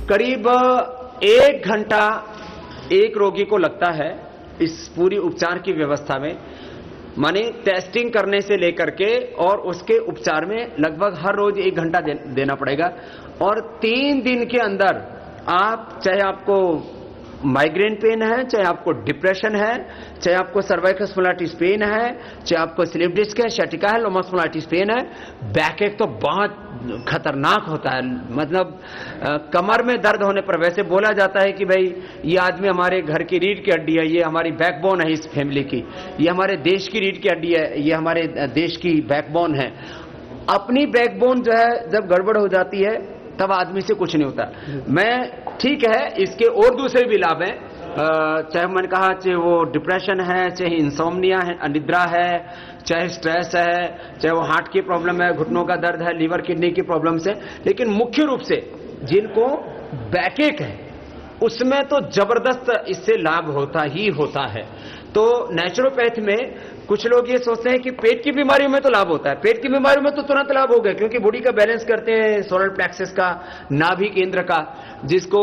करीब 1 घंटा एक रोगी को लगता है इस पूरी उपचार की व्यवस्था में, माने टेस्टिंग करने से लेकर के और उसके उपचार में लगभग हर रोज 1 घंटा देना पड़ेगा। और 3 दिन के अंदर आप, चाहे आपको माइग्रेन पेन है, चाहे आपको डिप्रेशन है, चाहे आपको सर्वाइकल स्पॉन्डिलाइटिस पेन है, चाहे आपको स्लिप डिस्क है, शटिका है, लोमस स्पॉन्डिलाइटिस पेन है, बैक एक तो बहुत खतरनाक होता है। मतलब कमर में दर्द होने पर, वैसे बोला जाता है कि भाई ये आदमी हमारे घर की रीढ़ की हड्डी है, ये हमारी बैकबोन है इस फैमिली की, ये हमारे देश की रीढ़ की हड्डी है, ये हमारे देश की बैकबोन है। अपनी बैकबोन जो है जब गड़बड़ हो जाती है तब आदमी से कुछ नहीं होता। मैं ठीक है, इसके और दूसरे भी लाभ हैं, चाहे मैंने कहा चाहे वो डिप्रेशन है, चाहे इंसोम्निया है, अनिद्रा है, चाहे स्ट्रेस है, चाहे वो हार्ट की प्रॉब्लम है, घुटनों का दर्द है, लीवर किडनी की प्रॉब्लम से। लेकिन मुख्य रूप से जिनको बैकएक है उसमें तो जबरदस्त इससे लाभ होता ही होता है। तो नेचुरोपैथ में कुछ लोग ये सोचते हैं कि पेट की बीमारियों में तो लाभ होता है, पेट की बीमारियों में तो तुरंत लाभ हो गया, क्योंकि बॉडी का बैलेंस करते हैं सोलर प्लेक्सस का, नाभि केंद्र का, जिसको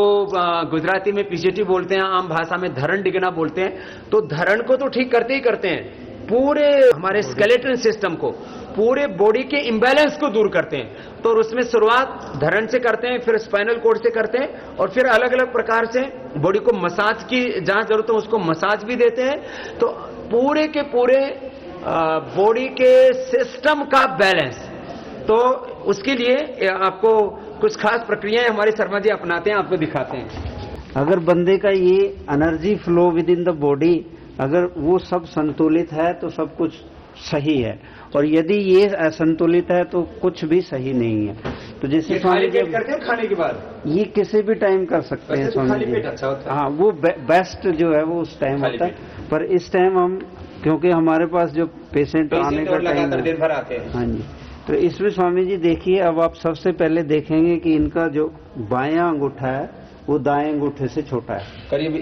गुजराती में पीसीटी बोलते हैं, आम भाषा में धरण डिगना बोलते हैं। तो धरण को तो ठीक करते ही करते हैं, पूरे हमारे स्केलेटन सिस्टम को, पूरे बॉडी के इम्बैलेंस को दूर करते हैं। तो उसमें शुरुआत धरण से करते हैं, फिर स्पाइनल कोड से करते हैं, और फिर अलग अलग प्रकार से बॉडी को मसाज की जहां जरूरत हो उसको मसाज भी देते हैं। तो पूरे के पूरे बॉडी के सिस्टम का बैलेंस, तो उसके लिए आपको कुछ खास प्रक्रियाएं हमारे शर्मा जी अपनाते हैं, आपको दिखाते हैं। अगर बंदे का ये energy flow with in the body, अगर वो सब संतुलित है तो सब कुछ सही है, और यदि ये असंतुलित है तो कुछ भी सही नहीं है। तो जैसे खाली पेट करते हैं खाने के बाद, ये किसी भी टाइम कर सकते हैं स्वामी जी। अच्छा होता है। हाँ, वो बेस्ट जो है वो उस टाइम होता है, पर इस टाइम हम, क्योंकि हमारे पास जो पेशेंट आने का टाइम है, दिन भर आते हैं। हाँ जी, तो इसमें स्वामी जी देखिए, अब आप सबसे पहले देखेंगे कि इनका जो बायां अंगूठा है वो दाएं अंगूठे से छोटा है, करीब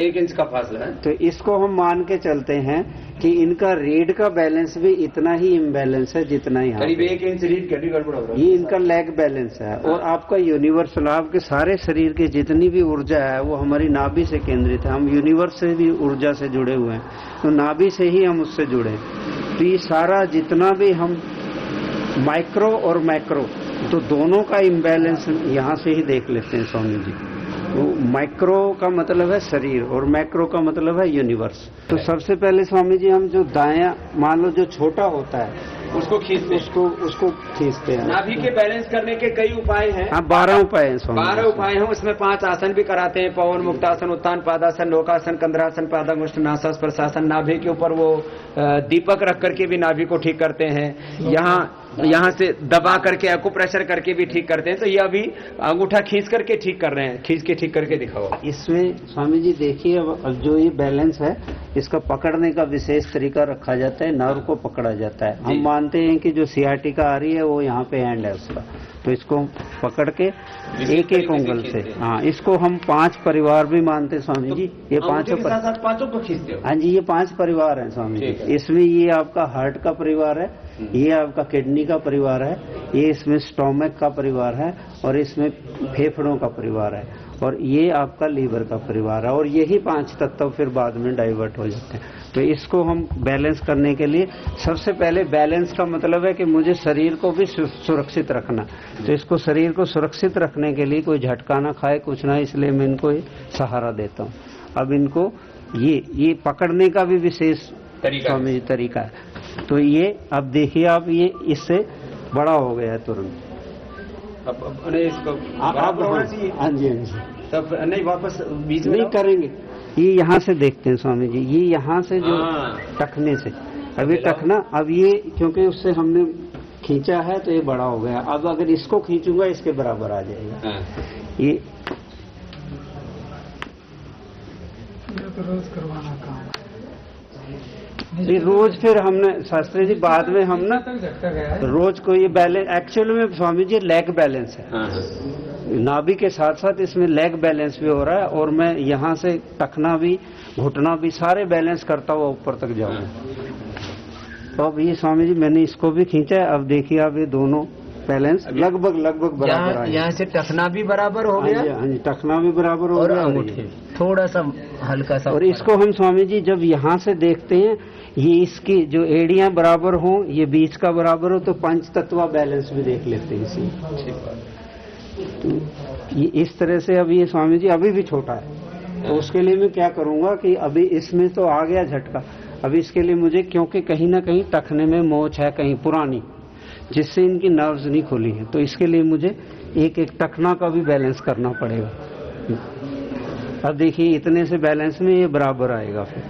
1 इंच का फासला है। तो इसको हम मान के चलते हैं कि इनका रीढ़ का बैलेंस भी इतना ही इम्बैलेंस है जितना यहाँ करीब 1 इंच रीढ़ की हड्डी गड़बड़ हो रहा है। ये इनका लेग बैलेंस है। और आपका यूनिवर्सल, आपके सारे शरीर की जितनी भी ऊर्जा है वो हमारी नाभि से केंद्रित है। हम यूनिवर्स से भी ऊर्जा से जुड़े हुए हैं, तो नाभि से ही हम उससे जुड़े। तो ये सारा जितना भी हम माइक्रो और मैक्रो, तो दोनों का इम्बैलेंस यहाँ से ही देख लेते हैं स्वामी जी। तो माइक्रो का मतलब है शरीर और मैक्रो का मतलब है यूनिवर्स। तो सबसे पहले स्वामी जी हम जो दायां, मान लो जो छोटा होता है उसको खींचते, उसको खींचते हैं। नाभि के बैलेंस करने के कई उपाय हैं। हाँ, 12 उपाय हैं स्वामी। 12 उपाय हैं, उसमें 5 आसन भी कराते हैं, पवन मुक्तासन, उत्तान पादासन, लोकासन, कंद्रासन, पादांगुष्ठ, नासास, प्रशासन। नाभि के ऊपर वो दीपक रख करके भी नाभि को ठीक करते हैं, यहाँ से दबा करके एक्यूप्रेशर करके भी ठीक करते हैं। तो ये अभी अंगूठा खींच करके ठीक कर रहे हैं, खींच के ठीक करके दिखाओ। इसमें स्वामी जी देखिए, अब जो ये बैलेंस है इसका पकड़ने का विशेष तरीका रखा जाता है, नर्व को पकड़ा जाता है। हम मानते हैं कि जो सियाटिका आ रही है वो यहाँ पे एंड है उसका, तो इसको पकड़ के एक एक उंगल से, हाँ, इसको हम 5 परिवार भी मानते हैं स्वामी जी। ये 5 को खींचते हो? हाँ जी, ये 5 परिवार हैं स्वामी जी। इसमें ये आपका हार्ट का परिवार है, ये आपका किडनी का परिवार है, ये इसमें स्टोमक का परिवार है, और इसमें फेफड़ों का परिवार है, और ये आपका लीवर का परिवार है। और यही 5 तत्व फिर बाद में डाइवर्ट हो जाते हैं। तो इसको हम बैलेंस करने के लिए, सबसे पहले बैलेंस का मतलब है कि मुझे शरीर को भी सुरक्षित रखना। तो इसको शरीर को सुरक्षित रखने के लिए कोई झटका ना खाए, कुछ ना, इसलिए मैं इनको सहारा देता हूँ। अब इनको ये पकड़ने का भी विशेष तरीका है। तो ये अब देखिए, आप ये इससे बड़ा हो गया है तुरंत। अब इसको हाँ जी, तब नहीं वापस बीच में नहीं करेंगे। ये यहाँ से देखते हैं स्वामी जी, ये यहाँ से जो टखने से, अभी टखना, अब ये क्योंकि उससे हमने खींचा है तो ये बड़ा हो गया। अब अगर इसको खींचूंगा इसके बराबर आ जाएगा। ये रोज करवाना काम, ये रोज फिर हमने शास्त्री जी बाद में हम ना रोज को ये बैलेंस, एक्चुअल में स्वामी जी लेग बैलेंस है। नाभि के साथ साथ इसमें लेग बैलेंस भी हो रहा है, और मैं यहाँ से टखना भी, घुटना भी, सारे बैलेंस करता हुआ ऊपर तक जाऊंगा। तो अब ये स्वामी जी मैंने इसको भी खींचा है। अब देखिए, अब ये दोनों बैलेंस लगभग बराबर आएगा। यहाँ से टखना भी बराबर हो गया, हाँ जी, टखना भी बराबर हो और गया अंगूठे थोड़ा सा हल्का सा। और इसको हम स्वामी जी जब यहाँ से देखते हैं, ये इसकी जो एड़ियां बराबर हो, ये बीच का बराबर हो, तो पंच तत्वा बैलेंस भी देख लेते हैं इसी। तो ये इस तरह से अभी ये स्वामी जी अभी भी छोटा है, तो उसके लिए मैं क्या करूंगा कि अभी इसमें तो आ गया झटका, अभी इसके लिए मुझे, क्योंकि कहीं ना कहीं टखने में मोच है कहीं पुरानी, जिससे इनकी नर्व्स नहीं खुली है, तो इसके लिए मुझे एक एक टखना का भी बैलेंस करना पड़ेगा। अब देखिए इतने से बैलेंस में ये बराबर आएगा फिर।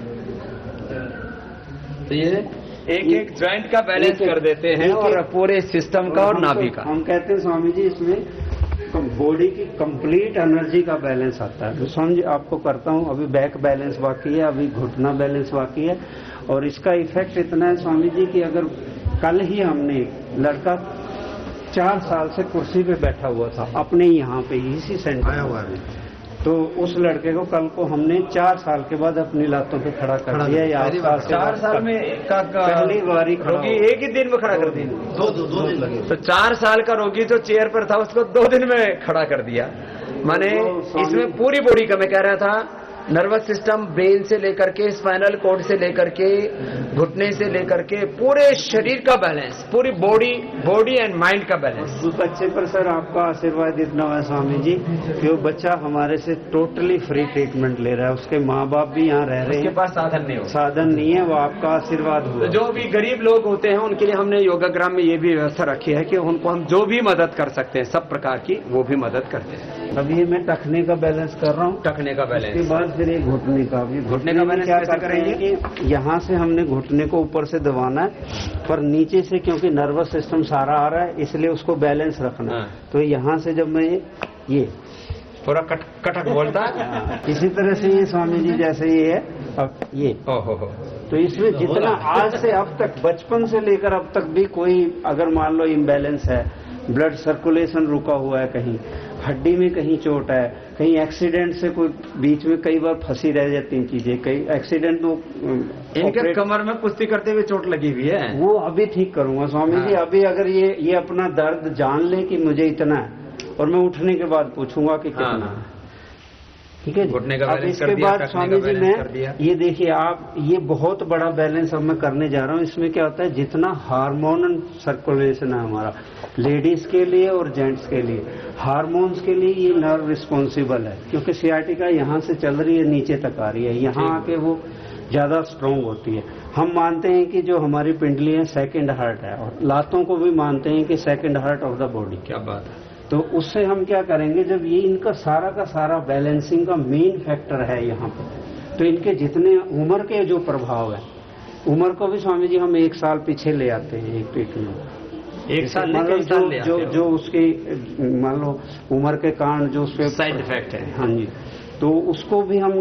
तो ये एक जॉइंट का बैलेंस कर देते हैं और पूरे सिस्टम का और नाभि का। हम कहते हैं स्वामी जी इसमें बॉडी की कंप्लीट एनर्जी का बैलेंस आता है। तो स्वामी जी आपको करता हूँ, अभी बैक बैलेंस बाकी है, अभी घुटना बैलेंस बाकी है, और इसका इफेक्ट इतना है स्वामी जी कि अगर कल ही हमने लड़का 4 साल से कुर्सी पे बैठा हुआ था अपने यहाँ पे इसी सेंटर आया हुआ है, तो उस लड़के को कल को हमने 4 साल के बाद अपनी लातों पे खड़ा कर दिया। या 4 साल में पहली बारी रोगी एक ही दिन में खड़ा कर दिया। 2 दिन लगे। तो 4 साल का रोगी जो चेयर पर था उसको 2 दिन में खड़ा कर दिया। माने इसमें पूरी बॉडी का, मैं कह रहा था, नर्वस सिस्टम, ब्रेन से लेकर के स्पाइनल कॉर्ड से लेकर के घुटने से लेकर के पूरे शरीर का बैलेंस, पूरी बॉडी एंड माइंड का बैलेंस। उस बच्चे पर सर आपका आशीर्वाद इतना है स्वामी जी कि वो बच्चा हमारे से टोटली फ्री ट्रीटमेंट ले रहा है, उसके माँ बाप भी यहाँ रह रहे हैं, उसके पास साधन नहीं है, वो आपका आशीर्वाद हुआ। तो जो भी गरीब लोग होते हैं उनके लिए हमने योगाग्राम में ये भी व्यवस्था रखी है कि उनको हम जो भी मदद कर सकते हैं सब प्रकार की वो भी मदद करते हैं। अभी ये मैं टखने का बैलेंस कर रहा हूँ, टखने का बैलेंस, उसके बाद फिर एक घुटने का भी। घुटने का बैलेंस क्या कैसे करेंगे कि यहाँ से हमने घुटने को ऊपर से दबाना है, पर नीचे से क्योंकि नर्वस सिस्टम सारा आ रहा है इसलिए उसको बैलेंस रखना है। तो यहाँ से जब मैं ये पूरा कटक बोलता है इसी तरह से ये स्वामी जी जैसे ये है, अब ये तो इसमें जितना आज से अब तक, बचपन से लेकर अब तक भी कोई अगर मान लो इम्बैलेंस है, ब्लड सर्कुलेशन रुका हुआ है, कहीं हड्डी में कहीं चोट है, कहीं एक्सीडेंट से कोई बीच में कई बार फंसी रह जाती हैं चीजें, कई एक्सीडेंट में इनके कमर में कुश्ती करते हुए चोट लगी हुई है, वो अभी ठीक करूंगा स्वामी जी। अभी अगर ये अपना दर्द जान ले कि मुझे इतना है, और मैं उठने के बाद पूछूंगा कि कितना है, ठीक है। घुटने का बैलेंस इसके बाद स्वामी जी मैं ये देखिए आप, ये बहुत बड़ा बैलेंस अब मैं करने जा रहा हूँ। इसमें क्या होता है, जितना हार्मोनल सर्कुलेशन है हमारा लेडीज के लिए और जेंट्स के लिए, हार्मोन्स के लिए ये नर्व रिस्पॉन्सिबल है, क्योंकि सियाटिका यहाँ से चल रही है नीचे तक आ रही है, यहाँ आके वो ज्यादा स्ट्रोंग होती है। हम मानते हैं कि जो हमारी पिंडली है सेकंड हार्ट है, और लातों को भी मानते हैं कि second heart of the body. क्या बात है। तो उससे हम क्या करेंगे, जब ये इनका सारा का सारा बैलेंसिंग का मेन फैक्टर है यहाँ पे, तो इनके जितने उम्र के जो प्रभाव है, उम्र को भी स्वामी जी हम 1 साल पीछे ले आते हैं एक ट्रीटमेंट। 1 साल मतलब जो उसके मान लो उम्र के कारण जो उसके साइड इफेक्ट है, हाँ जी, तो उसको भी हम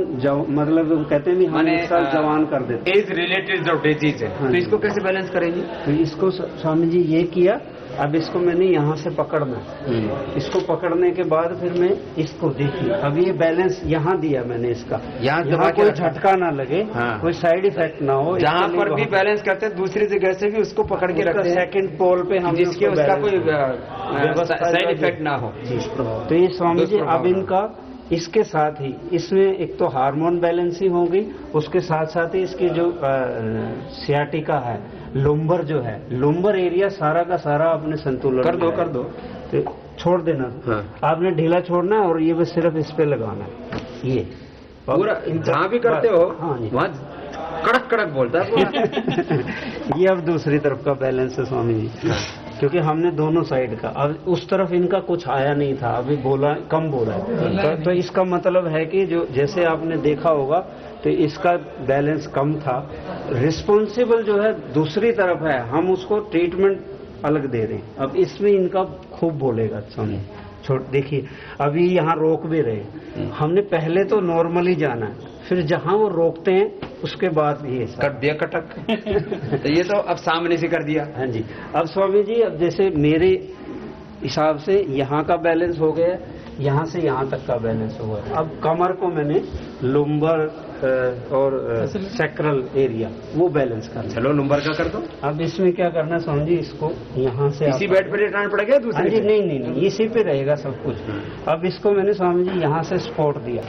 मतलब कहते हैं हम 1 साल जवान कर देते हैं। एज रिलेटेड जो डिजीज है, तो इसको कैसे बैलेंस करेंगे? तो इसको स्वामी जी ये किया, अब इसको मैंने यहाँ से पकड़ना है, इसको पकड़ने के बाद फिर मैं इसको देखिए, अब ये बैलेंस यहाँ दिया मैंने इसका, यहाँ कोई झटका ना लगे, कोई साइड इफेक्ट ना हो, जहाँ पर भी बैलेंस करते हैं दूसरी जगह से भी उसको पकड़ के रखते हैं सेकंड पोल पे, हम जिसके उसका कोई साइड इफेक्ट ना हो। तो ये स्वामी जी अब इनका इसके साथ ही इसमें एक तो हार्मोन बैलेंस ही होगी, उसके साथ साथ ही इसकी जो सियाटिका है, लुम्बर जो है, लुम्बर एरिया सारा का सारा अपने संतुलन कर दो तो छोड़ देना। आपने ढीला छोड़ना है और ये बस सिर्फ इस पे लगाना है, ये पूरा जहाँ भी करते हो वहाँ कड़क कड़क बोलता है पूरा। ये अब दूसरी तरफ का बैलेंस है स्वामी जी, क्योंकि हमने दोनों साइड का, अब उस तरफ इनका कुछ आया नहीं था, अभी कम बोला है, तो इसका मतलब है कि जो जैसे आपने देखा होगा तो इसका बैलेंस कम था, रिस्पॉन्सिबल जो है दूसरी तरफ है, हम उसको ट्रीटमेंट अलग दे रहे हैं। अब इसमें इनका खूब बोलेगा स्वामी, देखिए अभी यहाँ रोक भी रहे, हमने पहले तो नॉर्मली जाना है, फिर जहाँ वो रोकते हैं उसके बाद ये कर दिया कटक। तो ये तो अब सामने से कर दिया। हाँ जी। अब स्वामी जी अब जैसे मेरे हिसाब से यहाँ का बैलेंस हो गया, यहाँ से यहाँ तक का बैलेंस हो गया। अब कमर को मैंने लुम्बर और सैक्रल एरिया वो बैलेंस करना। चलो लुम्बर का कर दो। अब इसमें क्या करना समझिए, इसको यहाँ से इसी बेड पर लेटाना पड़ेगा दूसरे? जी नहीं, इसी पे रहेगा सब कुछ। अब इसको मैंने स्वामी जी यहाँ से सपोर्ट दिया।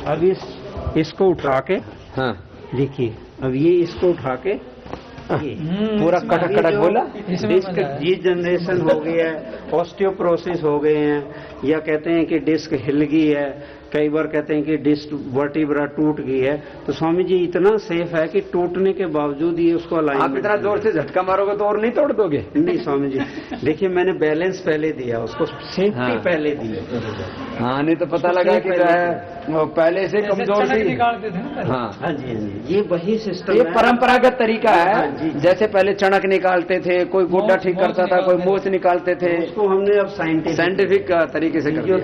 अब इसको उठा के, हाँ देखिए, अब ये इसको उठा के पूरा कटक कटक बोला। डिस्क जनरेशन हो गया है, ऑस्टियोप्रोसिस हो गए हैं, या कहते हैं कि डिस्क हिल गई है, कई बार कहते हैं कि डिस्क वर्टिब्रा टूट गई है। तो स्वामी जी इतना सेफ है कि टूटने के बावजूद ये उसको अलाइन। आप इतना जोर से झटका मारोगे तो और नहीं तोड़ दोगे? नहीं स्वामी जी, देखिए मैंने बैलेंस पहले दिया उसको, सेफ्टी पहले दी। हाँ, नहीं तो पता लगा कि जो है पहले से कमजोर थी। निकालते थे ना। हाँ जी, ये वही सिस्टम, ये परंपरागत तरीका है। जैसे पहले चणक निकालते थे, कोई गोड्डा ठीक करता था, कोई मोच निकालते थे। उसको हमने अब साइंटिफिक तरीके से कर दिया।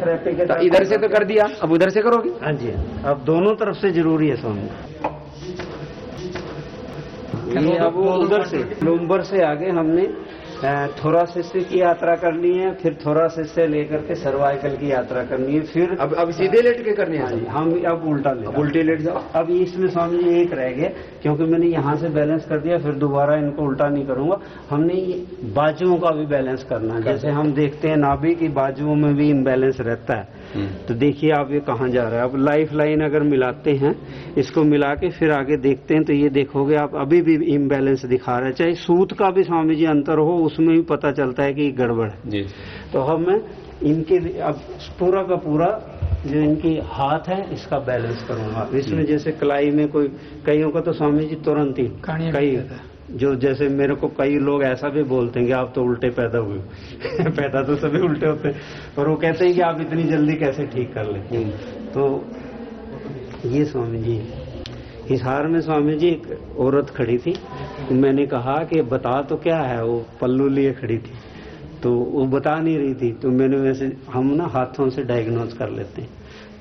तो इधर से तो कर दिया, अब उधर से करोगे? हाँ जी, अब दोनों तरफ से जरूरी है स्वामी। ये अब उधर से लुम्बर से आगे हमने थोरासिस की यात्रा करनी है, फिर थोरासिस से लेकर के सर्वाइकल की यात्रा करनी है, फिर अब सीधे लेट के करनी है। हम अब उल्टी लेट जाओ। अब इसमें स्वामी जी एक रह गया, क्योंकि मैंने यहाँ से बैलेंस कर दिया, फिर दोबारा इनको उल्टा नहीं करूंगा। हमने ये बाजुओं का भी बैलेंस करना है। जैसे हम देखते हैं नाभि की बाजुओं में भी इम्बैलेंस रहता है, तो देखिए आप ये कहाँ जा रहा है। अब लाइफ लाइन अगर मिलाते हैं, इसको मिला के फिर आगे देखते हैं, तो ये देखोगे आप अभी भी इम्बैलेंस दिखा रहा है। चाहे सूत का भी स्वामी जी अंतर हो, उसमें भी पता चलता है कि गड़बड़ है जी। तो हम मैं इनके अब पूरा का पूरा जो इनकी हाथ है इसका बैलेंस करूंगा। इसमें जैसे कलाई में कोई, कईयों का तो स्वामी जी तुरंत ही, कई जो जैसे मेरे को कई लोग ऐसा भी बोलते हैं कि आप तो उल्टे पैदा हुए पैदा तो सभी उल्टे होते हैं, और वो कहते हैं कि आप इतनी जल्दी कैसे ठीक कर लेते। तो ये स्वामी जी, हिसार में स्वामी जी एक औरत खड़ी थी, मैंने कहा कि बता तो क्या है, वो पल्लू लिए खड़ी थी, तो वो बता नहीं रही थी। तो मैंने वैसे, हम ना हाथों से डायग्नोज कर लेते हैं,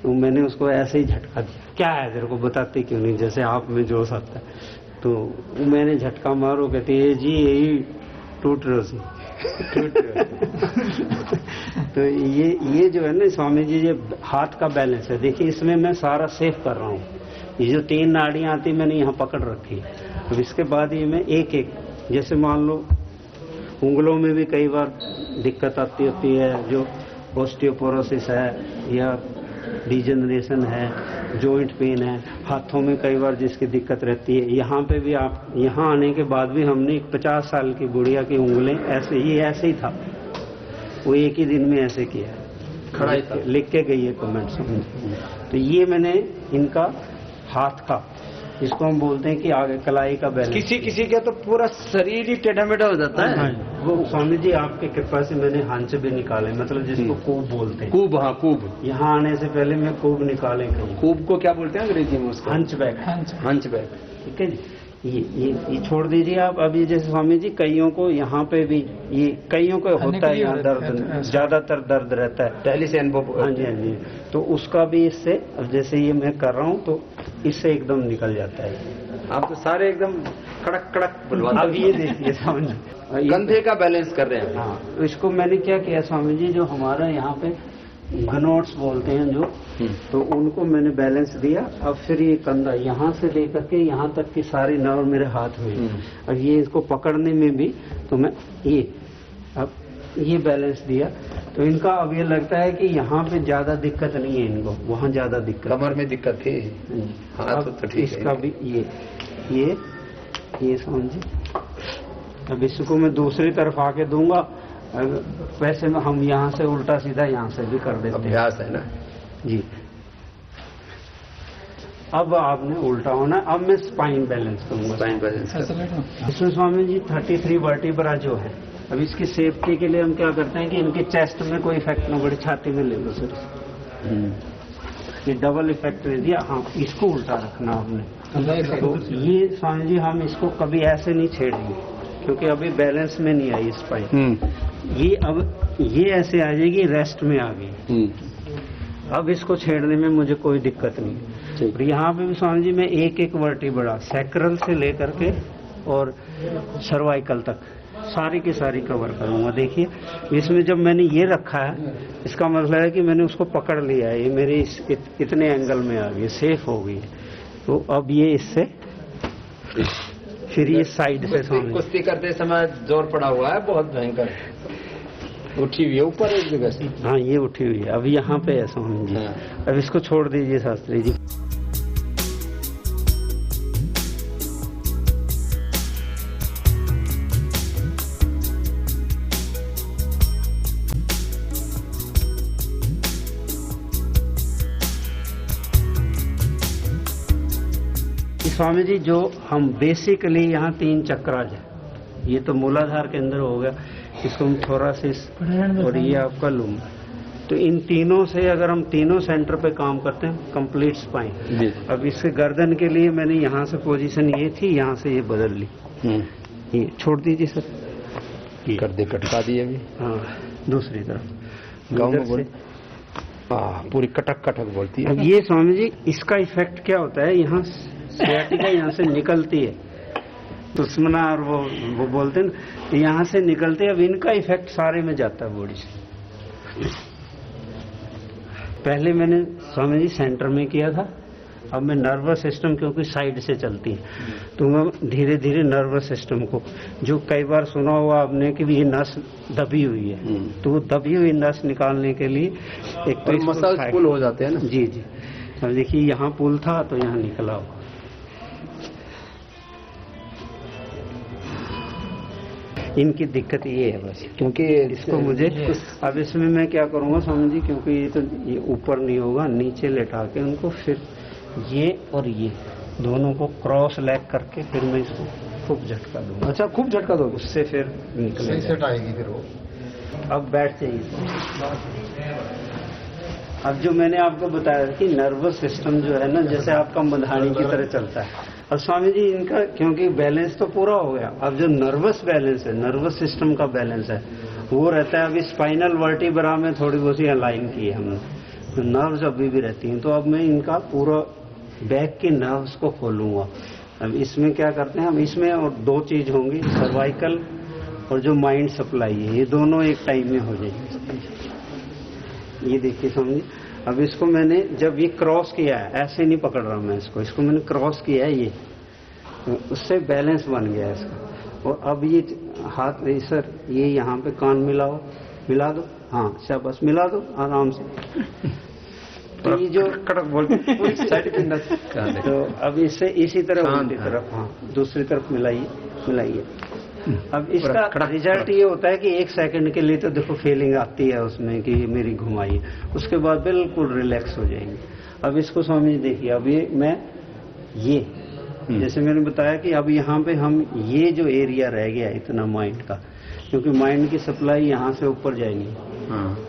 तो मैंने उसको ऐसे ही झटका दिया, क्या है तेरे को, बताते क्यों नहीं, जैसे आप में जोश आता है। तो मैंने झटका मारो, कहते ये जी यही टूट रहा सी तो ये जो है ना स्वामी जी, ये हाथ का बैलेंस है। देखिए इसमें मैं सारा सेफ कर रहा हूँ। ये जो 3 नाड़ियां आती मैंने यहाँ पकड़ रखी, तो इसके बाद ये मैं एक एक, जैसे मान लो उंगलों में भी कई बार दिक्कत आती होती है, जो ऑस्टियोपोरोसिस है या डिजेनरेशन है, जॉइंट पेन है, हाथों में कई बार जिसकी दिक्कत रहती है। यहाँ पे भी आप, यहाँ आने के बाद भी हमने एक 50 साल की गुड़िया की उंगलें ऐसे ही था, वो एक ही दिन में ऐसे किया, खड़ा लिख के गई है कमेंट्स में। तो ये मैंने इनका हाथ का, इसको हम बोलते हैं कि आगे कलाई का बैलेंस। किसी का तो पूरा शरीर ही टेढ़ा मेढ़ा हो जाता है। वो स्वामी जी आपके कृपा से मैंने हंच भी निकाले, मतलब जिसको कूब बोलते हैं। कूब, हाँ कूब। यहाँ आने से पहले मैं कूब निकाले। कूब को क्या बोलते हैं अंग्रेजी में? उसको हंच बैग। ठीक है जी। ये छोड़ दीजिए आप। अभी जैसे स्वामी जी कईयों को यहाँ पे भी, ये कईयों को होता है यहाँ दर्द, ज्यादातर दर्द रहता है, पहले से अनुभव। हाँ जी। तो उसका भी इससे, अब जैसे ये मैं कर रहा हूँ तो इससे एकदम निकल जाता है। आप तो सारे एकदम कड़क कड़क। अब ये देखिए स्वामी जी, कंधे का बैलेंस कर रहे हैं। हाँ, इसको मैंने क्या किया स्वामी जी, जो हमारा यहाँ पे घनोट्स बोलते हैं जो, तो उनको मैंने बैलेंस दिया। अब फिर ये कंधा यहाँ से लेकर के यहाँ तक की सारी नर्व मेरे हाथ में। अब ये इसको पकड़ने में भी, तो मैं अब ये बैलेंस दिया, तो इनका अब ये लगता है कि यहाँ पे ज्यादा दिक्कत नहीं है इनको, वहाँ ज्यादा दिक्कत, कमर में दिक्कत थी। हाँ, तो ठीक इसका भी ये समझिए। अब इसको मैं दूसरी तरफ आके दूंगा, वैसे में हम यहाँ से उल्टा सीधा यहाँ से भी कर देते हैं, अभ्यास है ना जी। अब आपने उल्टा होना। अब मैं स्पाइन बैलेंस करूंगा। स्पाइन बैलेंस इसमें स्वामी जी 33 वर्टिब्रा जो है, अब इसकी सेफ्टी के लिए हम क्या करते हैं कि इनके चेस्ट में कोई इफेक्ट न पड़े, छाती में ले लो सर। ये डबल इफेक्ट दे दिया। हाँ, इसको उल्टा रखना आपने। तो ये स्वामी जी हम इसको कभी ऐसे नहीं छेड़ेंगे, क्योंकि अभी बैलेंस में नहीं आई स्पाइन। ये अब ये ऐसे आ जाएगी, रेस्ट में आ गई। अब इसको छेड़ने में मुझे कोई दिक्कत नहीं। और यहाँ पे भी स्वामी जी मैं एक वर्टिब्रा सैक्रल से लेकर के और सर्वाइकल तक सारी की सारी कवर करूंगा। देखिए इसमें जब मैंने ये रखा है, इसका मतलब है कि मैंने उसको पकड़ लिया है, ये मेरे इतने एंगल में आ गई, सेफ हो गई है। तो अब ये इससे फिर ये साइड से कुश्ती करते समय जोर पड़ा हुआ है, बहुत भयंकर उठी हुई है ऊपर एक जगह से। हाँ ये उठी हुई है, अब यहाँ पे है स्वामी जी। अब इसको छोड़ दीजिए शास्त्री जी। स्वामी जी जो हम बेसिकली यहाँ 3 चक्राज है, ये तो मूलाधार के अंदर हो गया, इसको हम थोरासिस और ये आपका लूम। तो इन तीनों से अगर हम तीनों सेंटर पे काम करते हैं, कंप्लीट स्पाइन। अब इसके गर्दन के लिए मैंने यहाँ से पोजीशन ये थी, यहाँ से ये बदल ली। ये छोड़ दीजिए सर, गर्दे कटका दिए अभी। हाँ दूसरी तरफ गाँव में बोल पूरी कटक कटक बोलती है। अब ये स्वामी जी इसका इफेक्ट क्या होता है, यहाँ सियाटिका यहाँ से निकलती है, दुश्मना और वो बोलते हैं ना, यहाँ से निकलते हैं। अब इनका इफेक्ट सारे में जाता है बॉडी से। पहले मैंने स्वामी जी सेंटर में किया था, अब मैं नर्वस सिस्टम, क्योंकि साइड से चलती है, तो मैं धीरे धीरे नर्वस सिस्टम को, जो कई बार सुना हुआ आपने कि ये नस दबी हुई है, तो वो दबी हुई नस निकालने के लिए एक तो मसल पुल हो जाते हैं ना। जी जी। अब देखिए यहाँ पुल था तो यहाँ निकला हो। इनकी दिक्कत ये है बस, क्योंकि इसको मुझे अब इसमें मैं क्या करूंगा स्वामी जी, क्योंकि ये तो ये ऊपर नहीं होगा, नीचे लेटा के उनको फिर ये और ये दोनों को क्रॉस लैग करके फिर मैं इसको खूब झटका दूंगा। अच्छा खूब झटका दो, उससे फिर निकले सेट आएगी फिर वो। अब बैठ जाइए। अब जो मैंने आपको बताया कि नर्वस सिस्टम जो है ना, जैसे आपका मधानी की तरह चलता है। अब स्वामी जी इनका क्योंकि बैलेंस तो पूरा हो गया, अब जो नर्वस बैलेंस है, नर्वस सिस्टम का बैलेंस है वो रहता है। अभी स्पाइनल वर्टिब्रा में थोड़ी बहुत ही अलाइन की है हमने, तो नर्व्स अभी भी रहती हैं। तो अब मैं इनका पूरा बैक के नर्व्स को खोलूंगा। अब इसमें क्या करते हैं हम, इसमें और 2 चीज होंगी, सर्वाइकल और जो माइंड सप्लाई है, ये दोनों एक टाइम में हो जाएगी। ये देखिए समझिए, अब इसको मैंने जब ये क्रॉस किया है, ऐसे नहीं पकड़ रहा मैं इसको मैंने क्रॉस किया है, ये उससे बैलेंस बन गया है इसका। और अब ये हाथ सर ये यहाँ पे कान मिलाओ, मिला दो, हाँ शाबाश मिला दो आराम से। तो ये जो कड़क बोलते पूरी साइड पे तो अब इससे इसी तरह उल्टी तरफ, हाँ दूसरी तरफ मिलाइए। अब इसका रिजल्ट ये होता है कि 1 सेकंड के लिए तो देखो फीलिंग आती है उसमें कि मेरी घुमाई, उसके बाद बिल्कुल रिलैक्स हो जाएंगे। अब इसको स्वामी जी देखिए, अब ये मैं ये जैसे मैंने बताया कि अब यहाँ पे हम ये जो एरिया रह गया इतना माइंड का, क्योंकि माइंड की सप्लाई यहाँ से ऊपर जाएगी।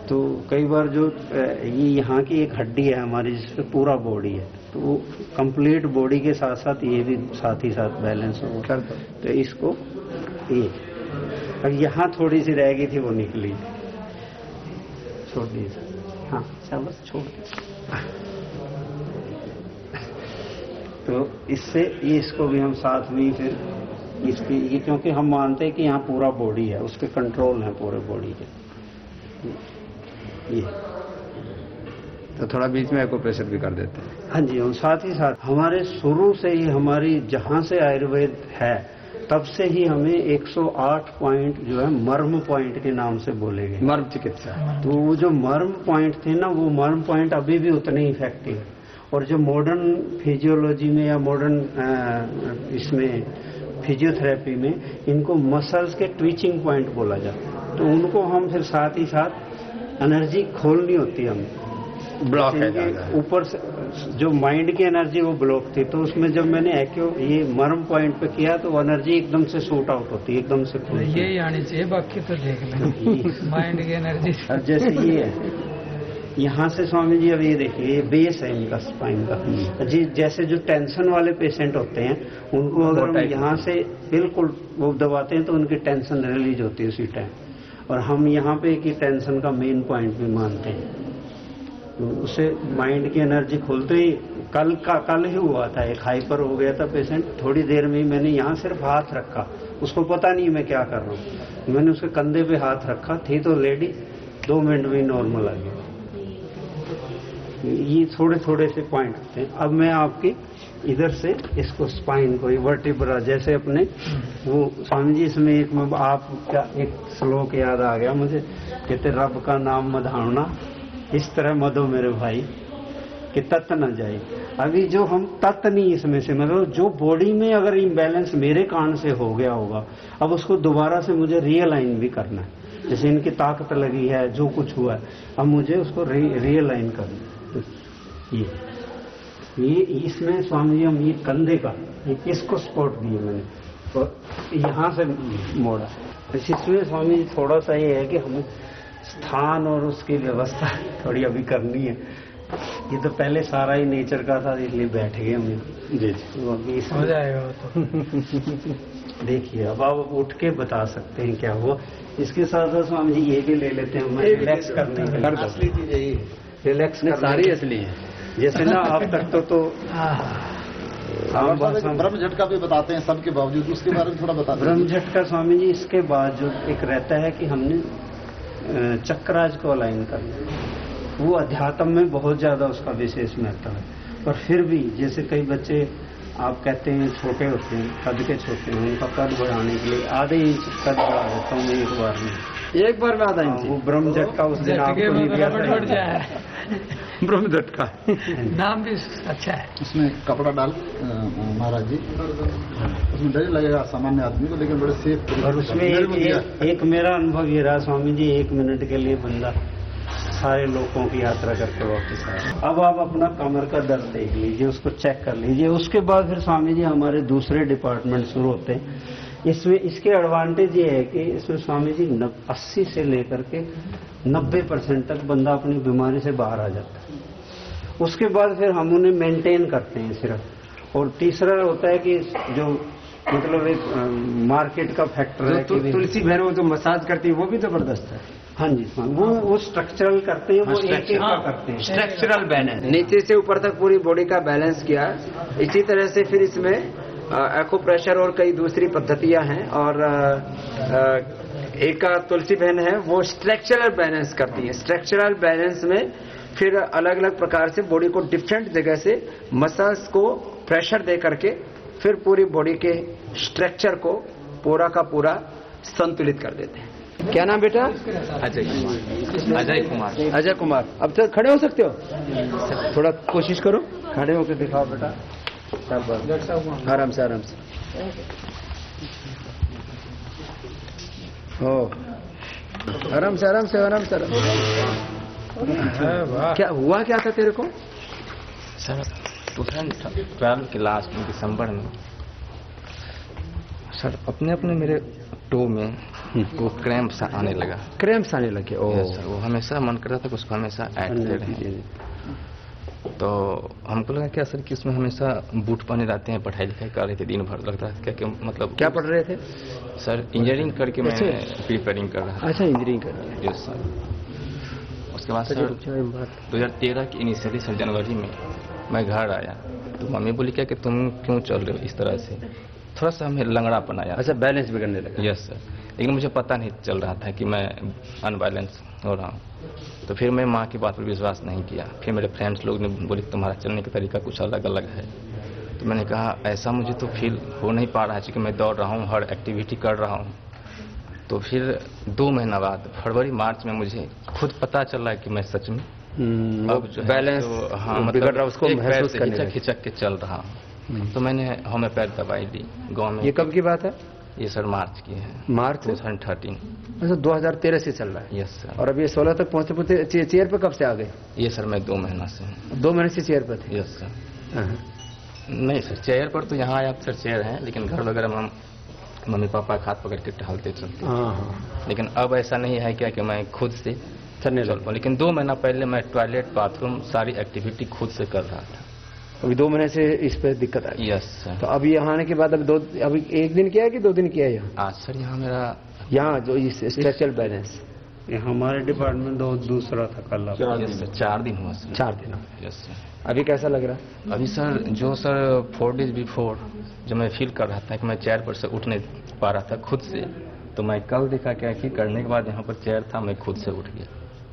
तो कई बार जो ये यहाँ की एक हड्डी है हमारी जिसपे पूरा बॉडी है, तो वो कंप्लीट बॉडी के साथ साथ ये भी साथ ही साथ बैलेंस होगा। तो इसको ये अब यहाँ थोड़ी सी रह गई थी वो निकली, छोड़ दीजिए, हाँ शाबाश छोड़ दीजिए। तो इससे ये इसको भी हम साथ में फिर इसकी ये, क्योंकि हम मानते हैं कि यहाँ पूरा बॉडी है, उसके कंट्रोल है पूरे बॉडी के। ये तो थोड़ा बीच में एक्यूप्रेशर भी कर देते हैं। हाँ जी, और साथ ही साथ हमारे शुरू से ही हमारी जहाँ से आयुर्वेद है तब से ही हमें 108 पॉइंट जो है मर्म पॉइंट के नाम से बोले गए, मर्म चिकित्सा। तो वो जो मर्म पॉइंट थे ना, वो मर्म पॉइंट अभी भी उतने ही इफेक्टिव है। और जो मॉडर्न फिजियोलॉजी में या मॉडर्न इसमें फिजियोथेरेपी में इनको मसल्स के ट्विचिंग पॉइंट बोला जाता है। तो उनको हम फिर साथ ही साथ एनर्जी खोलनी होती है हमें, ब्लॉक है ऊपर से जो माइंड की एनर्जी वो ब्लॉक थी, तो उसमें जब मैंने ये मर्म पॉइंट पे किया तो एनर्जी एकदम से शूट आउट होती है, एकदम से खुलती है। ये आनी चाहिए, बाकी तो देख लें माइंड की एनर्जी। अब जैसे ये है यहाँ से स्वामी जी, अब ये देखिए ये बेस है इनका स्पाइन का जी। जैसे जो टेंशन वाले पेशेंट होते हैं उनको अगर हम यहाँ से बिल्कुल वो दबाते हैं तो उनकी टेंशन रिलीज होती है उसी टाइम। और हम यहाँ पे कि टेंशन का मेन पॉइंट भी मानते हैं। उसे माइंड की एनर्जी खुलते ही कल ही हुआ था, एक हाइपर हो गया था पेशेंट। थोड़ी देर में ही मैंने यहाँ सिर्फ हाथ रखा, उसको पता नहीं मैं क्या कर रहा हूँ, मैंने उसके कंधे पे हाथ रखा, थी तो लेडी, 2 मिनट में नॉर्मल आ गया। ये थोड़े थोड़े से पॉइंट होते हैं। अब मैं आपकी इधर से इसको स्पाइन को वर्टिब्रा जैसे अपने वो स्वामी जी, इसमें एक आपका एक श्लोक याद आ गया मुझे, कहते रब का नाम मधाना इस तरह मदो मेरे भाई कि तत्त न जाए। अभी जो हम तत्त नहीं इसमें से, मतलब जो बॉडी में अगर इम्बैलेंस मेरे कान से हो गया होगा, अब उसको दोबारा से मुझे रियलाइन भी करना है। जैसे इनकी ताकत लगी है, जो कुछ हुआ है, अब मुझे उसको रियलाइन करना है। ये इसमें स्वामी जी हम ये कंधे का इसको सपोर्ट दिए मैंने, और यहाँ से मोड़ा। इसमें स्वामी जी थोड़ा सा ये है कि हमें स्थान और उसकी व्यवस्था थोड़ी अभी करनी है। ये तो पहले सारा ही नेचर का था, इसलिए बैठ गए हम। जी तो अभी हो जाएगा वो तो। देखिए अब आप उठ के बता सकते हैं क्या हुआ। इसके साथ साथ स्वामी जी ये भी ले लेते हैं, मैं रिलैक्स करने के लिए। असली चीज यही है, रिलैक्स सारी असली है। जैसे ना अब तक तो ब्रह्म झटका भी बताते हैं सबके बावजूद, उसके बारे में थोड़ा बता दें। ब्रह्म झटका स्वामी जी, इसके बाद जो एक रहता है कि हमने चक्राज को अलाइन करना, वो अध्यात्म में बहुत ज्यादा उसका विशेष महत्व है। पर फिर भी जैसे कई बच्चे आप कहते हैं छोटे होते हैं, कद के छोटे हैं, उनका कद बढ़ाने के लिए आधे इंच कद बढ़ा देता हूँ मैं एक बार में आधा इंच। वो ब्रह्म झटका उस दिन आपको नहीं दिया था, ब्रह्म झटका नाम भी अच्छा है। उसमें कपड़ा डाल महाराज जी, उसमें डर लगेगा सामान्य आदमी को, लेकिन बड़े सेफ। और उसमें एक मेरा अनुभव ये रहा स्वामी जी, 1 मिनट के लिए बंदा सारे लोगों की यात्रा करके वापस आया। अब आप अपना कमर का दर्द देख लीजिए, उसको चेक कर लीजिए। उसके बाद फिर स्वामी जी हमारे दूसरे डिपार्टमेंट शुरू होते हैं। इसमें इसके एडवांटेज ये है कि इसमें स्वामी जी 80 से लेकर के 90% तक बंदा अपनी बीमारी से बाहर आ जाता है। उसके बाद फिर हम उन्हें मेंटेन करते हैं सिर्फ। और तीसरा होता है कि जो मतलब एक मार्केट का फैक्टर है कि तुलसी भैरव जो मसाज करती है वो भी जबरदस्त है। हाँ जी, वो स्ट्रक्चरल करते हैं, वो एक का करते हैं, स्ट्रक्चरल बैलेंस, नीचे से ऊपर तक पूरी बॉडी का बैलेंस किया। इसी तरह से फिर इसमें एक्यूप्रेशर और कई दूसरी पद्धतियां हैं। और एक तुलसी बहन है, वो स्ट्रक्चरल बैलेंस करती है। स्ट्रक्चरल बैलेंस में फिर अलग अलग प्रकार से बॉडी को डिफरेंट जगह से मसल्स को प्रेशर दे करके फिर पूरी बॉडी के स्ट्रक्चर को पूरा का पूरा संतुलित कर देते हैं। क्या नाम बेटा? अजय कुमार। अजय कुमार। अब तक खड़े हो सकते हो? थोड़ा कोशिश करो, खड़े होकर दिखाओ बेटा। आराम से आराम से। हो आराम से आराम से आराम से आराम से। क्या हुआ क्या था तेरे को? सर 2012 के लास्ट में दिसंबर में सर अपने अपने मेरे टो में वो क्रैम्प्स आने लगा। क्रैम्प्स आने लगे? सर वो हमेशा मन कर रहा था कि उसको हमेशा ऐड ले रहे हैं। तो हमको लगा क्या सर कि उसमें हमेशा बूट पहने रहते हैं, पढ़ाई लिखाई कर रहे थे दिन भर, लगता है क्या मतलब क्या पढ़ रहे थे सर? इंजीनियरिंग करके मैं प्रिपेयरिंग कर रहा था। अच्छा, इंजीनियरिंग कर रहे जी सर। उसके बाद सर 2013 की इनिशियली सर जनवरी में मैं घर आया तो मम्मी बोली क्या कि तुम क्यों चल रहे हो इस तरह से, थोड़ा सा हमें लंगड़ापन आया। अच्छा, बैलेंस बिगड़ने लगा? यस सर, लेकिन मुझे पता नहीं चल रहा था कि मैं अनबैलेंस हो रहा हूँ। तो फिर मैं माँ की बात पर विश्वास नहीं किया। फिर मेरे फ्रेंड्स लोग ने बोले तुम्हारा चलने का तरीका कुछ अलग अलग है। तो मैंने कहा ऐसा मुझे तो फील हो नहीं पा रहा है क्योंकि मैं दौड़ रहा हूँ, हर एक्टिविटी कर रहा हूँ। तो फिर 2 महीना बाद फरवरी मार्च में मुझे खुद पता चला कि मैं सच में अब जो बैलेंस बिगड़ रहा, उसको महसूस करने लगे, खिचक के चल रहा हूँ। तो मैंने होम्योपैथ दवाई ली गाँव में। ये कब की बात है? ये सर मार्च की है, मार्च 2013। अच्छा, 2013 से चल रहा है? Yes sir. और अब ये 16 तक पहुंचते चेयर पे कब से आ गए? ये सर मैं 2 महीना से। 2 महीने से चेयर पर थे? Yes sir. नहीं सर, चेयर पर तो यहाँ आया सर चेयर है, लेकिन घर वगैरह में हम मम्मी पापा का हाथ पकड़ के टहलते चलते। लेकिन अब ऐसा नहीं है क्या कि मैं खुद से चलने चल पाऊँ। लेकिन 2 महीना पहले मैं टॉयलेट बाथरूम सारी एक्टिविटी खुद से कर रहा था। अभी 2 महीने से इस पे दिक्कत आई? Yes sir. तो अभी यहाँ आने के बाद अभी 1 दिन किया है कि 2 दिन किया है यहाँ? आज सर यहाँ मेरा यहाँ जो स्ट्रक्चरल बैलेंस ये हमारे डिपार्टमेंट दूसरा था कल आपका। यस सर, 4 दिन हुआ सर। 4 दिन यस सर। अभी कैसा लग रहा है? अभी सर जो सर 4 डेज बिफोर जो मैं फील कर रहा था कि मैं चेयर पर से उठ नहीं पा रहा था खुद से, तो मैं कल देखा क्या कि करने के बाद यहाँ पर चेयर था, मैं खुद से उठ गया।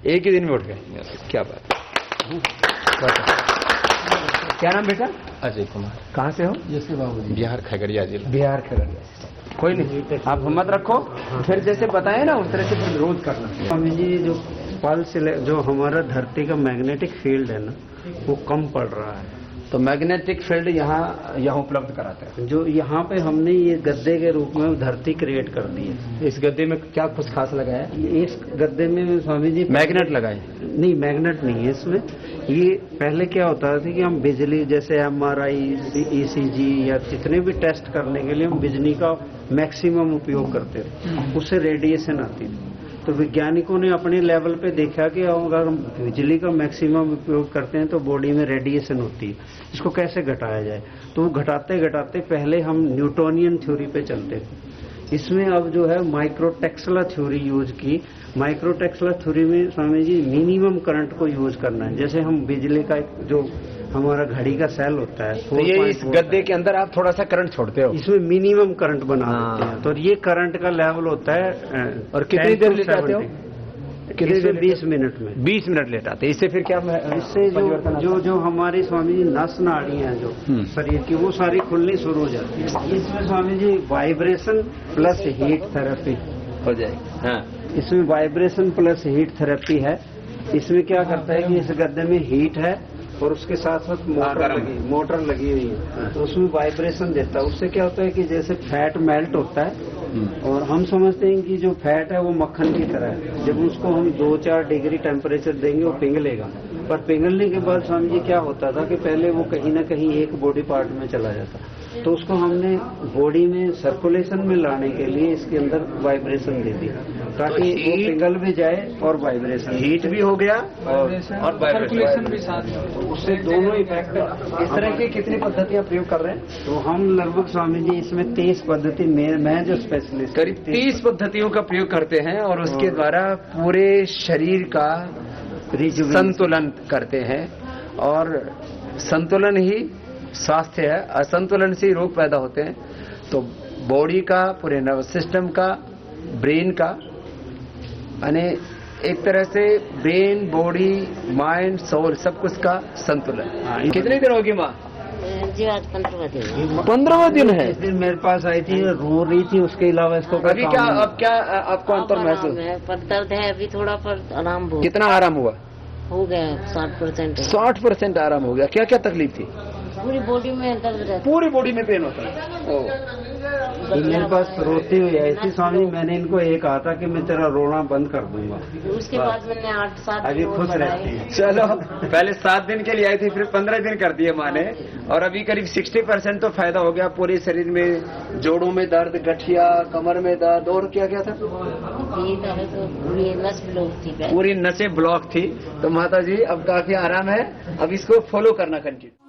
एक ही दिन में उठ गए? यस। क्या बात है। क्या नाम बेटा? अजय कुमार, कहाँ से हो? जैसे बाबू जी बिहार खगड़िया जिला। बिहार खगड़िया। कोई नहीं, आप हिम्मत रखो, फिर जैसे बताए ना उस तरह से फिर रोज करना। स्वामी जी जो पल्स जो हमारा धरती का मैग्नेटिक फील्ड है ना, वो कम पड़ रहा है। तो मैग्नेटिक फील्ड यहाँ उपलब्ध कराते हैं। जो यहाँ पे हमने ये गद्दे के रूप में धरती क्रिएट कर दी है। इस गद्दे में क्या कुछ खास लगाया है? इस गद्दे में स्वामी जी मैग्नेट लगाए? नहीं, मैग्नेट नहीं है इसमें। ये पहले क्या होता था कि हम बिजली जैसे MRI, ECG या जितने भी टेस्ट करने के लिए हम बिजली का मैक्सिमम उपयोग करते थे, उससे रेडिएशन आती थी। तो वैज्ञानिकों ने अपने लेवल पे देखा कि अगर हम बिजली का मैक्सिमम उपयोग करते हैं तो बॉडी में रेडिएशन होती है, इसको कैसे घटाया जाए। तो वो घटाते घटाते पहले हम न्यूटोनियन थ्योरी पे चलते थे। इसमें अब जो है माइक्रो टेस्ला थ्योरी यूज की। माइक्रो टेस्ला थ्योरी में स्वामी जी मिनिमम करंट को यूज करना है। जैसे हम बिजली का जो हमारा घड़ी का सेल होता है, तो ये इस गद्दे के अंदर आप थोड़ा सा करंट छोड़ते हो, इसमें मिनिमम करंट बना देते हैं। तो ये करंट का लेवल होता है और कितनी देर लेटाते हो? कितनी देर? 20 मिनट में। 20 मिनट लेटाते। इससे फिर क्या? इससे जो हमारी स्वामी जी नस नाड़ियां हैं जो शरीर की, वो सारी खुलनी शुरू हो जाती है। इसमें Swami ji vibration plus heat therapy हो जाएगी। हाँ, इसमें वाइब्रेशन प्लस हीट थेरेपी है। इसमें क्या करता है कि इस गद्दे में हीट है और उसके साथ साथ मोटर लगी हुई है, तो उसमें वाइब्रेशन देता है। उससे क्या होता है कि जैसे फैट मेल्ट होता है, और हम समझते हैं कि जो फैट है वो मक्खन की तरह है। जब उसको हम 2-4 डिग्री टेम्परेचर देंगे वो पिघलेगा। पर पिघलने के बाद स्वामी जी क्या होता था कि पहले वो कहीं ना कहीं एक बॉडी पार्ट में चला जाता, तो उसको हमने बॉडी में सर्कुलेशन में लाने के लिए इसके अंदर वाइब्रेशन दे दी, ताकि वो पिघल भी जाए और वाइब्रेशन, हीट भी हो गया और सर्कुलेशन भी साथ में। उससे दोनों इफेक्ट। इस तरह की कितनी पद्धतियां प्रयोग कर रहे हैं? तो हम लगभग स्वामी जी इसमें 30 पद्धति, मैं जो स्पेशलिस्ट करीब 30 पद्धतियों का प्रयोग करते हैं और उसके द्वारा पूरे शरीर का संतुलन करते हैं। और संतुलन ही स्वास्थ्य है, असंतुलन से ही रोग पैदा होते हैं। तो बॉडी का, पूरे नर्वस सिस्टम का, ब्रेन का, यानी एक तरह से ब्रेन, बॉडी, माइंड, सोल, सब कुछ का संतुलन। कितने दिन होगी माँ? जी आज 15वां दिन। 15वां दिन है। इस दिन मेरे पास आई थी, रो रही थी, उसके अलावा इसको अभी क्या, अब क्या आपको अंतर महसूस? पर दर्द है अभी थोड़ा, पर आराम बहुत कितना आराम हुआ? हो गया 60%। 60% आराम हो गया। क्या क्या तकलीफ थी? पूरी बॉडी में दर्द रहता पूरी बॉडी में पेन होता है। मेरे पास रोती हुई आई थी स्वामी। मैंने इनको ये कहा था कि मैं तेरा रोना बंद कर दूंगा। है। उसके बाद मैंने 8-7 अभी खुश रहती है। चलो, पहले 7 दिन के लिए आई थी, फिर 15 दिन कर दिए माँ ने, और अभी करीब 60% तो फायदा हो गया। पूरे शरीर में, जोड़ों में दर्द, गठिया, कमर में दर्द, और क्या क्या था? ये दर्द तो पूरी नस ब्लॉक थी, पूरी नसें ब्लॉक थी। तो माता जी अब काफी आराम है, अब इसको फॉलो करना कंटिन्यू।